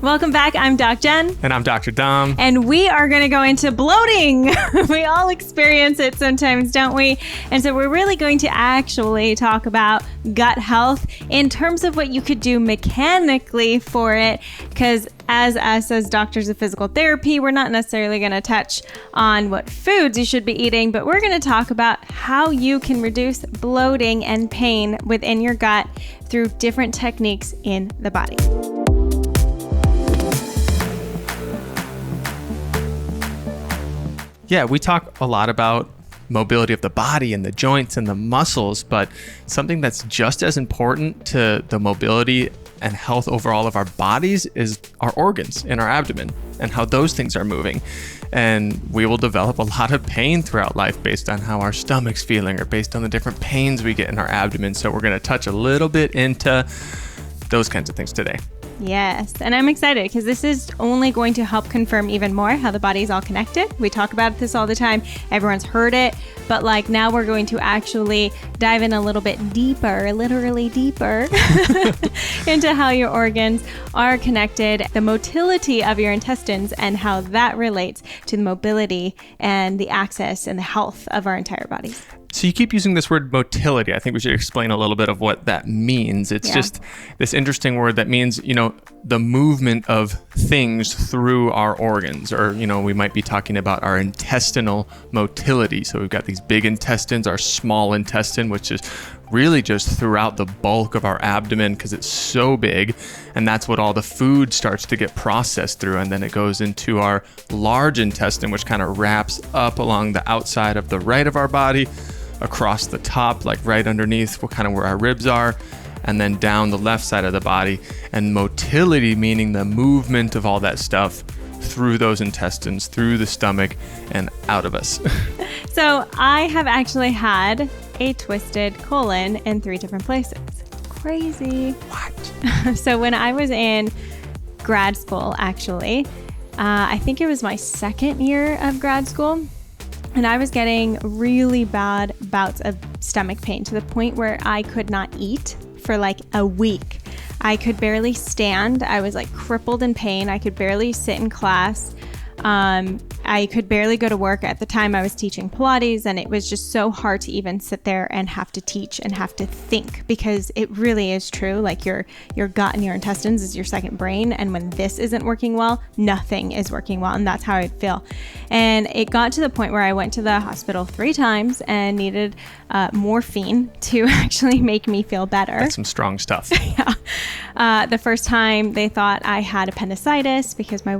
Welcome back. I'm Doc Jen. And I'm Dr. Dom. And we are going to go into bloating. We all experience it sometimes, don't we? And so we're really going to actually talk about gut health in terms of what you could do mechanically for it. Because as us as doctors of physical therapy, we're not necessarily going to touch on what foods you should be eating, but we're going to talk about how you can reduce bloating and pain within your gut through different techniques in the body. Yeah, we talk a lot about mobility of the body and the joints and the muscles, but something that's just as important to the mobility and health overall of our bodies is our organs in our abdomen and how those things are moving. And we will develop a lot of pain throughout life based on how our stomach's feeling or based on the different pains we get in our abdomen. So we're going to touch a little bit into those kinds of things today. Yes, and I'm excited because this is only going to help confirm even more how the body is all connected. We talk about this all the time. Everyone's heard it, but now we're going to actually dive in a little bit deeper, literally deeper, into how your organs are connected, the motility of your intestines, and how that relates to the mobility and the access and the health of our entire bodies. So you keep using this word motility. I think we should explain a little bit of what that means. It's just this interesting word that means, the movement of things through our organs, or, we might be talking about our intestinal motility. So we've got these big intestines, our small intestine, which is really just throughout the bulk of our abdomen because it's so big. And that's what all the food starts to get processed through. And then it goes into our large intestine, which kind of wraps up along the outside of the right of our body, across the top, right underneath where our ribs are, and then down the left side of the body. And motility meaning the movement of all that stuff through those intestines, through the stomach, and out of us. So I have actually had a twisted colon in 3 different places. Crazy. What? So when I was in grad school, actually, I think it was my second year of grad school, and I was getting really bad bouts of stomach pain to the point where I could not eat for a week. I could barely stand. I was crippled in pain. I could barely sit in class. I could barely go to work. At the time I was teaching Pilates, and it was just so hard to even sit there and have to teach and have to think, because it really is true. Your gut and your intestines is your second brain. And when this isn't working well, nothing is working well. And that's how I feel. And it got to the point where I went to the hospital 3 times and needed morphine to actually make me feel better. That's some strong stuff. Yeah. The first time they thought I had appendicitis because my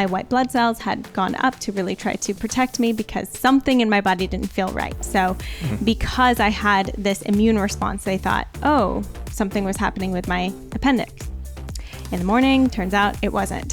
white blood cells had gone up to really try to protect me because something in my body didn't feel right. So because I had this immune response, they thought, something was happening with my appendix. In the morning, turns out it wasn't.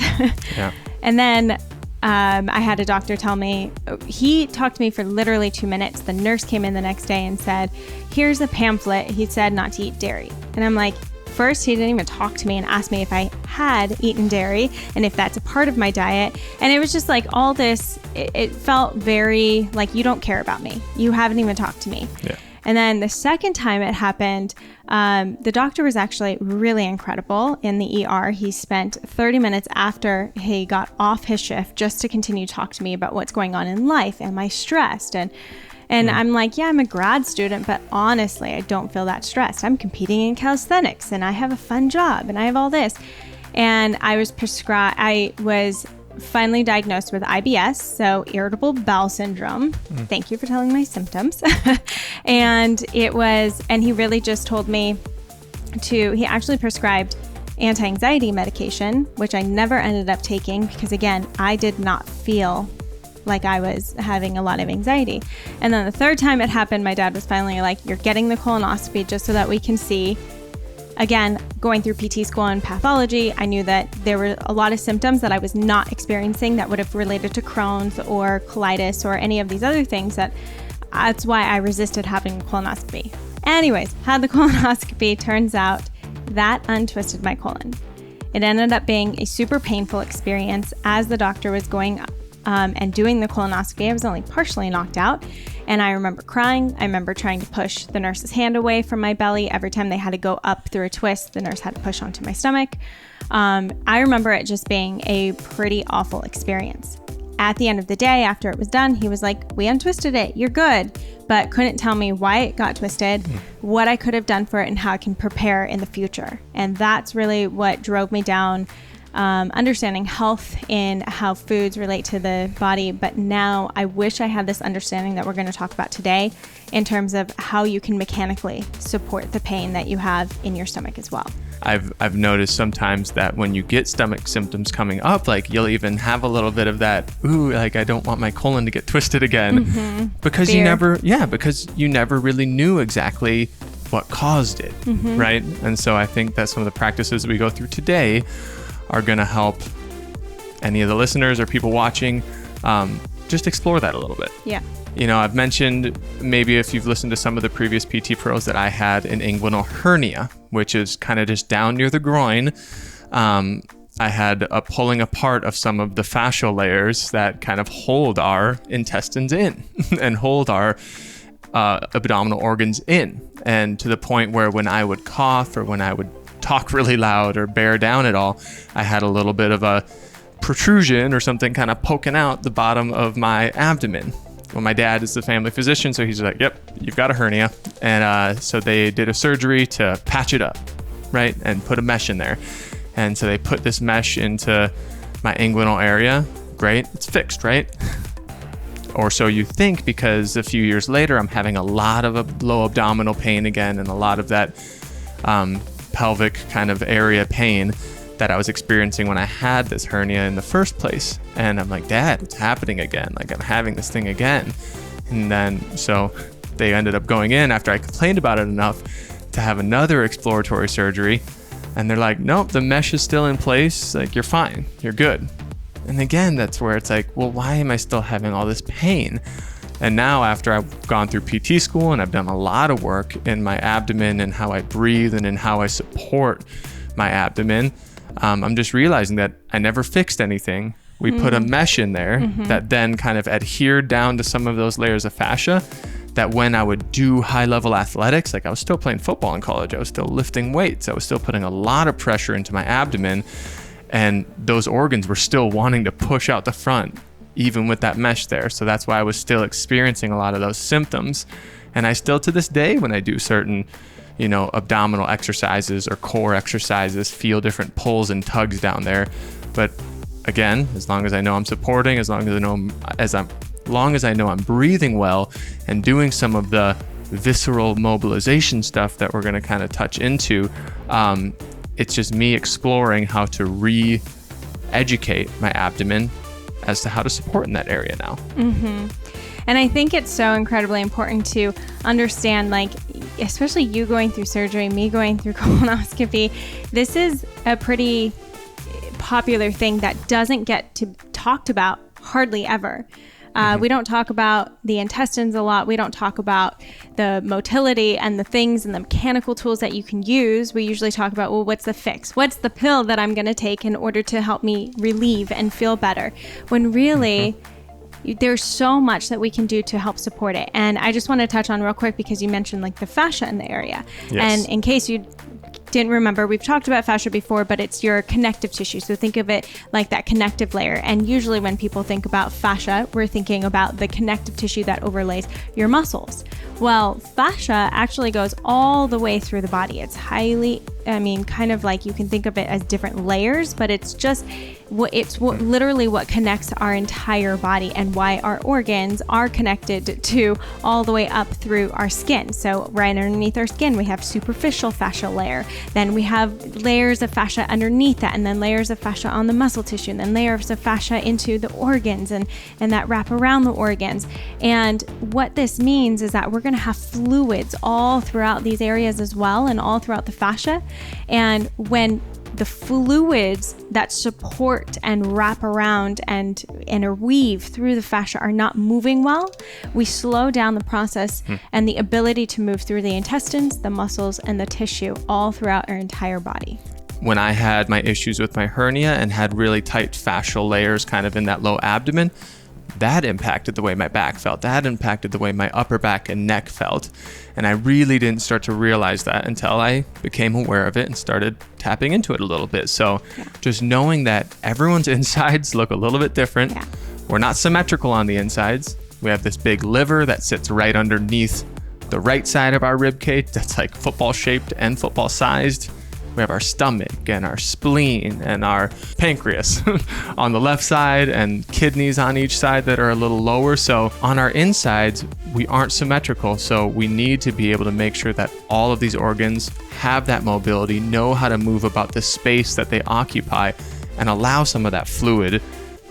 Yeah. And then I had a doctor tell me, he talked to me for literally 2 minutes. The nurse came in the next day and said, here's a pamphlet. He said not to eat dairy. And I'm like, first, he didn't even talk to me and ask me if I had eaten dairy and if that's a part of my diet. And it was just all this, it felt very you don't care about me. You haven't even talked to me. Yeah. And then the second time it happened, the doctor was actually really incredible in the ER. He spent 30 minutes after he got off his shift just to continue to talk to me about what's going on in life. Am I stressed? And I'm like, yeah, I'm a grad student, but honestly, I don't feel that stressed. I'm competing in calisthenics and I have a fun job and I have all this. And I was finally diagnosed with IBS, so Irritable Bowel Syndrome. Thank you for telling my symptoms. And he really just told me he actually prescribed anti-anxiety medication, which I never ended up taking because, again, I did not feel like I was having a lot of anxiety. And then the third time it happened, my dad was finally like, you're getting the colonoscopy just so that we can see. Again, going through PT school and pathology, I knew that there were a lot of symptoms that I was not experiencing that would have related to Crohn's or colitis or any of these other things. That's why I resisted having a colonoscopy. Anyways, had the colonoscopy. Turns out that untwisted my colon. It ended up being a super painful experience as the doctor was going and doing the colonoscopy. I was only partially knocked out. And I remember crying. I remember trying to push the nurse's hand away from my belly. Every time they had to go up through a twist, the nurse had to push onto my stomach. I remember it just being a pretty awful experience. At the end of the day, after it was done, he was like, we untwisted it, you're good, but couldn't tell me why it got twisted, what I could have done for it, and how I can prepare in the future. And that's really what drove me down, understanding health and how foods relate to the body. But now I wish I had this understanding that we're going to talk about today in terms of how you can mechanically support the pain that you have in your stomach as well. I've noticed sometimes that when you get stomach symptoms coming up, like you'll even have a little bit of that, ooh, like I don't want my colon to get twisted again, because Fear. because you never really knew exactly what caused it, right? And so I think that some of the practices we go through today are going to help any of the listeners or people watching just explore that a little bit. Yeah. You know, I've mentioned, maybe if you've listened to some of the previous PT pros, that I had an inguinal hernia, which is kind of just down near the groin. I had a pulling apart of some of the fascial layers that kind of hold our intestines in and hold our abdominal organs in. And to the point where when I would cough or when I would talk really loud or bear down at all, I had a little bit of a protrusion or something kind of poking out the bottom of my abdomen. Well, my dad is the family physician, so he's like, yep, you've got a hernia. And so they did a surgery to patch it up, right? And put a mesh in there. And so they put this mesh into my inguinal area. Great, it's fixed, right? Or so you think, because a few years later, I'm having a lot of low abdominal pain again, and a lot of that pelvic kind of area pain that I was experiencing when I had this hernia in the first place. And I'm like, Dad, it's happening again. Like, I'm having this thing again. And then, so they ended up going in after I complained about it enough to have another exploratory surgery. And they're like, nope, the mesh is still in place. Like, you're fine. You're good. And again, that's where it's like, well, why am I still having all this pain? And now, after I've gone through PT school and I've done a lot of work in my abdomen and how I breathe and in how I support my abdomen, I'm just realizing that I never fixed anything. We put a mesh in there that then kind of adhered down to some of those layers of fascia, that when I would do high level athletics, like I was still playing football in college, I was still lifting weights, I was still putting a lot of pressure into my abdomen, and those organs were still wanting to push out the front, even with that mesh there. So that's why I was still experiencing a lot of those symptoms. And I still, to this day, when I do certain abdominal exercises or core exercises, feel different pulls and tugs down there. But again, as long as I know I'm supporting, as long as I know I'm breathing well and doing some of the visceral mobilization stuff that we're going to kind of touch into, it's just me exploring how to re-educate my abdomen as to how to support in that area now. And I think it's so incredibly important to understand, like, especially you going through surgery, me going through colonoscopy, this is a pretty popular thing that doesn't get to talked about hardly ever. We don't talk about the intestines a lot. We don't talk about the motility and the things and the mechanical tools that you can use. We usually talk about, well, what's the fix? What's the pill that I'm going to take in order to help me relieve and feel better? When really, there's so much that we can do to help support it. And I just want to touch on real quick, because you mentioned like the fascia in the area. Yes. And in case you didn't remember, we've talked about fascia before, but it's your connective tissue. So think of it like that connective layer. And usually when people think about fascia, we're thinking about the connective tissue that overlays your muscles. Well, fascia actually goes all the way through the body. It's kind of like, you can think of it as different layers, but it's just literally what connects our entire body, and why our organs are connected to all the way up through our skin. So right underneath our skin, we have superficial fascial layer. Then we have layers of fascia underneath that, and then layers of fascia on the muscle tissue, and then layers of fascia into the organs and that wrap around the organs. And what this means is that we're going to have fluids all throughout these areas as well, and all throughout the fascia. And when the fluids that support and wrap around and interweave through the fascia are not moving well, we slow down the process and the ability to move through the intestines, the muscles, and the tissue all throughout our entire body. When I had my issues with my hernia and had really tight fascial layers kind of in that low abdomen, that impacted the way my back felt. That impacted the way my upper back and neck felt. And I really didn't start to realize that until I became aware of it and started tapping into it a little bit. So just knowing that everyone's insides look a little bit different. Yeah. We're not symmetrical on the insides. We have this big liver that sits right underneath the right side of our rib cage that's like football shaped and football sized. We have our stomach and our spleen and our pancreas on the left side and kidneys on each side that are a little lower. So on our insides, we aren't symmetrical. So we need to be able to make sure that all of these organs have that mobility, know how to move about the space that they occupy, and allow some of that fluid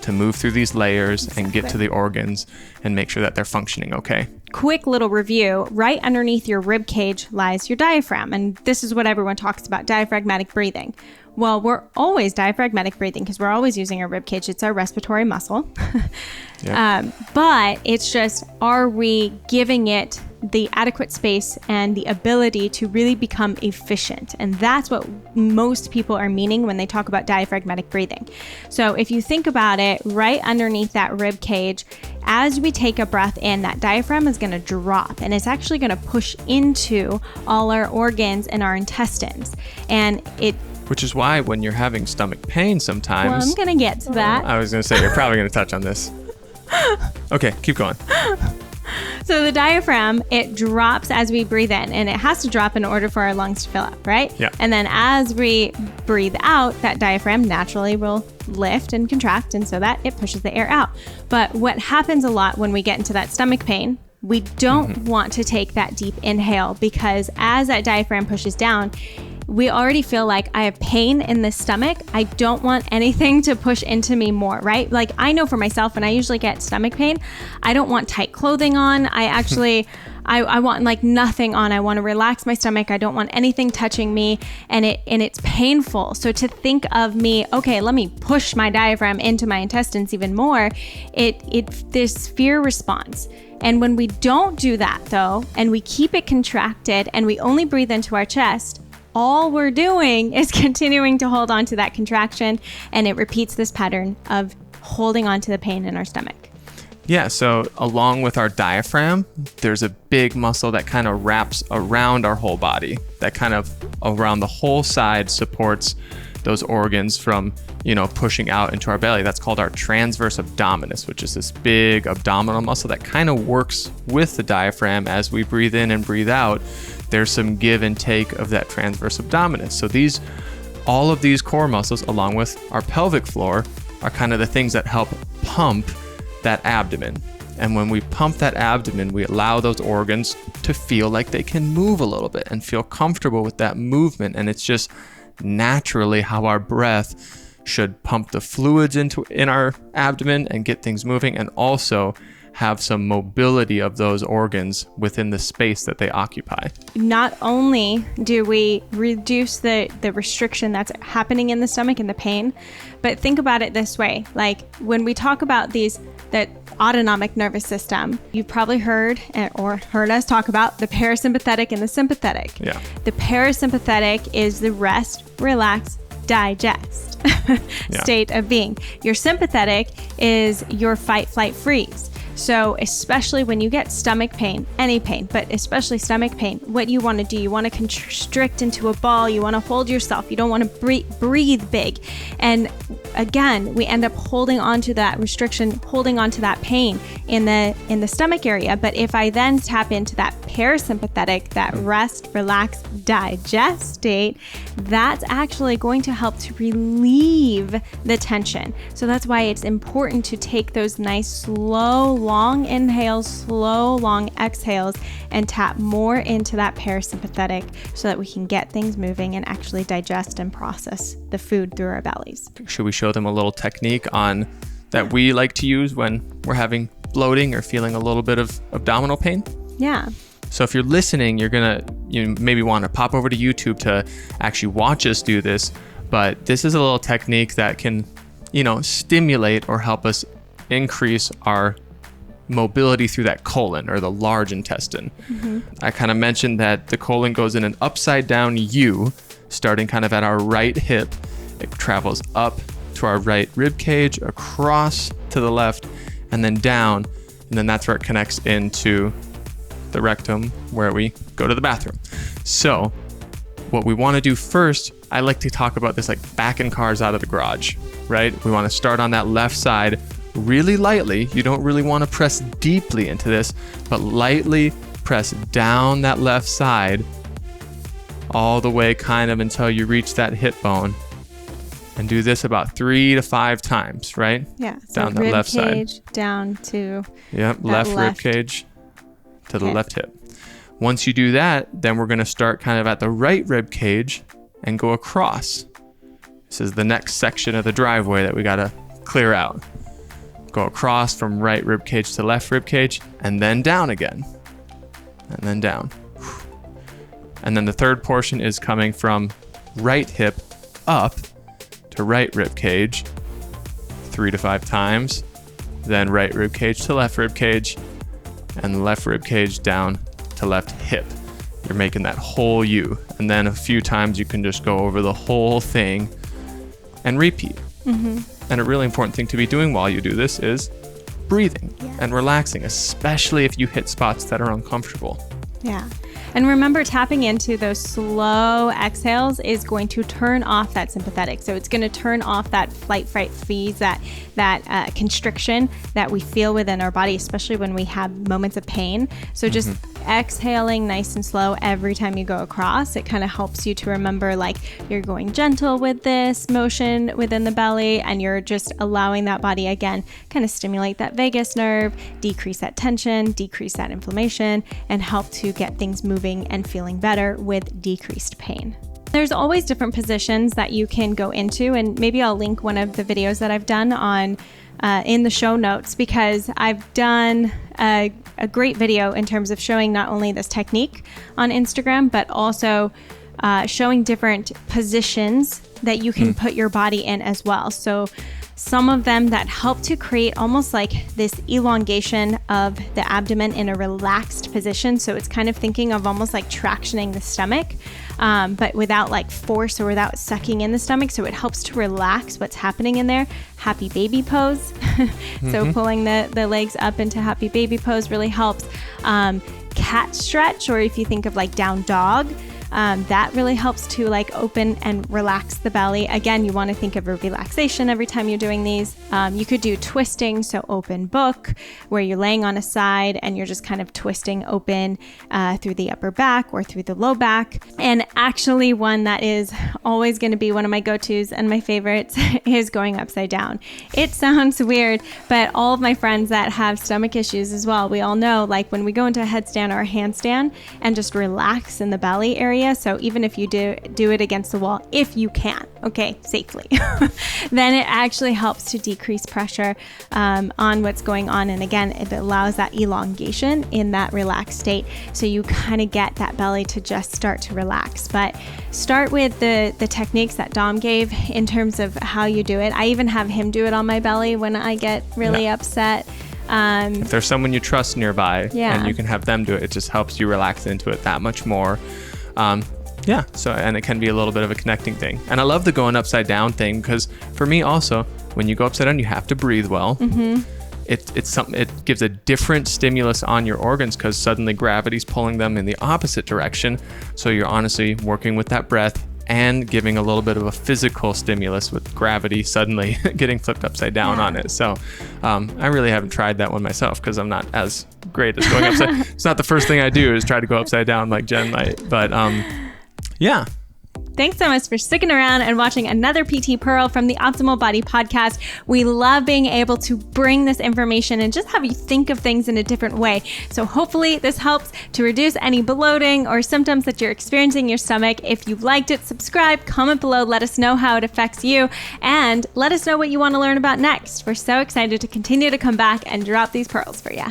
to move through these layers and get to the organs and make sure that they're functioning okay. Quick little review. Right underneath your rib cage lies your diaphragm. And this is what everyone talks about, diaphragmatic breathing. Well, we're always diaphragmatic breathing because we're always using our rib cage. It's our respiratory muscle. But it's just, are we giving it the adequate space and the ability to really become efficient? And that's what most people are meaning when they talk about diaphragmatic breathing. So if you think about it, right underneath that rib cage, as we take a breath in, that diaphragm is going to drop and it's actually going to push into all our organs and our intestines. Which is why when you're having stomach pain sometimes... Well, I'm going to get to that. I was going to say, you're probably going to touch on this. Okay, keep going. So the diaphragm, it drops as we breathe in, and it has to drop in order for our lungs to fill up, right? Yeah. And then as we breathe out, that diaphragm naturally will lift and contract, and so that it pushes the air out. But what happens a lot when we get into that stomach pain, we don't want to take that deep inhale, because as that diaphragm pushes down, we already feel like I have pain in the stomach. I don't want anything to push into me more, right? Like I know for myself, when I usually get stomach pain, I don't want tight clothing on. I want like nothing on. I want to relax my stomach. I don't want anything touching me, and it's painful. So to think of me, okay, let me push my diaphragm into my intestines even more, this fear response. And when we don't do that though, and we keep it contracted and we only breathe into our chest, all we're doing is continuing to hold on to that contraction, and it repeats this pattern of holding on to the pain in our stomach. Yeah, so along with our diaphragm, there's a big muscle that kind of wraps around our whole body, that kind of around the whole side supports those organs from, pushing out into our belly. That's called our transverse abdominis, which is this big abdominal muscle that kind of works with the diaphragm as we breathe in and breathe out. There's some give and take of that transverse abdominis. So all of these core muscles, along with our pelvic floor, are kind of the things that help pump that abdomen. And when we pump that abdomen, we allow those organs to feel like they can move a little bit and feel comfortable with that movement. And it's just naturally how our breath should pump the fluids in our abdomen and get things moving, and also have some mobility of those organs within the space that they occupy. Not only do we reduce the restriction that's happening in the stomach and the pain, but think about it this way. Like when we talk about the autonomic nervous system, you've probably heard us talk about the parasympathetic and the sympathetic. Yeah. The parasympathetic is the rest, relax, digest state of being. Your sympathetic is your fight, flight, freeze. So especially when you get stomach pain, any pain, but especially stomach pain, what you want to do, you want to constrict into a ball, you want to hold yourself, you don't want to breathe big. And again, we end up holding on to that restriction, holding on to that pain in the stomach area. But if I then tap into that parasympathetic, that rest, relax, digest state, that's actually going to help to relieve the tension. So that's why it's important to take those nice, slow, long inhales, slow, long exhales, and tap more into that parasympathetic so that we can get things moving and actually digest and process the food through our bellies. Should we show them a little technique on that we like to use when we're having bloating or feeling a little bit of abdominal pain? Yeah. So if you're listening, you're gonna maybe want to pop over to YouTube to actually watch us do this. But this is a little technique that can, stimulate or help us increase our mobility through that colon or the large intestine. Mm-hmm. I kind of mentioned that the colon goes in an upside down U, starting kind of at our right hip. It travels up to our right rib cage, across to the left, and then down, and then that's where it connects into the rectum where we go to the bathroom. So what we want to do first, I like to talk about this like backing cars out of the garage, right? We want to start on that left side really lightly. You don't really want to press deeply into this, but lightly press down that left side all the way kind of until you reach that hip bone, and do this about 3 to 5 times, right? Yeah. So down that left side. Down to left rib cage to the left hip. Once you do that, then we're going to start kind of at the right rib cage and go across. This is the next section of the driveway that we got to clear out. Go across from right rib cage to left rib cage, and then down again, and then down. And then the third portion is coming from right hip up to right rib cage 3 to 5 times, then right rib cage to left rib cage, and left rib cage down to left hip. You're making that whole U. And then a few times you can just go over the whole thing and repeat. And a really important thing to be doing while you do this is breathing and relaxing, especially if you hit spots that are uncomfortable. Yeah. And remember, tapping into those slow exhales is going to turn off that sympathetic. So it's going to turn off that flight, fright, freeze, that constriction that we feel within our body, especially when we have moments of pain. So just exhaling nice and slow every time you go across, it kind of helps you to remember, like, you're going gentle with this motion within the belly, and you're just allowing that body, again, kind of stimulate that vagus nerve, decrease that tension, decrease that inflammation, and help to get things moving and feeling better with decreased pain. There's always different positions that you can go into, and maybe I'll link one of the videos that I've done on in the show notes, because I've done a great video in terms of showing not only this technique on Instagram, but also showing different positions that you can put your body in as well. So some of them that help to create almost like this elongation of the abdomen in a relaxed position. So it's kind of thinking of almost like tractioning the stomach, but without like force or without sucking in the stomach. So it helps to relax what's happening in there. Happy baby pose. So pulling the legs up into happy baby pose really helps. Cat stretch, or if you think of like down dog, that really helps to like open and relax the belly. Again, you want to think of a relaxation every time you're doing these. You could do twisting, so open book, where you're laying on a side and you're just kind of twisting open through the upper back or through the low back. And actually one that is always going to be one of my go-tos and my favorites is going upside down. It sounds weird, but all of my friends that have stomach issues as well, we all know, like when we go into a headstand or a handstand and just relax in the belly area. So even if you do it against the wall, if you can, okay, safely, then it actually helps to decrease pressure on what's going on. And again, it allows that elongation in that relaxed state. So you kind of get that belly to just start to relax. But start with the techniques that Dom gave in terms of how you do it. I even have him do it on my belly when I get really upset. If there's someone you trust nearby and you can have them do it, it just helps you relax into it that much more. And it can be a little bit of a connecting thing. And I love the going upside down thing, because for me also, when you go upside down, you have to breathe well. It's something, it gives a different stimulus on your organs, because suddenly gravity's pulling them in the opposite direction. So you're honestly working with that breath and giving a little bit of a physical stimulus with gravity suddenly getting flipped upside down on it. So I really haven't tried that one myself, because I'm not as great as going upside. It's not the first thing I do is try to go upside down like Jen might, but yeah. Thanks so much for sticking around and watching another PT Pearl from the Optimal Body Podcast. We love being able to bring this information and just have you think of things in a different way. So hopefully this helps to reduce any bloating or symptoms that you're experiencing in your stomach. If you liked it, subscribe, comment below, let us know how it affects you, and let us know what you want to learn about next. We're so excited to continue to come back and drop these pearls for you.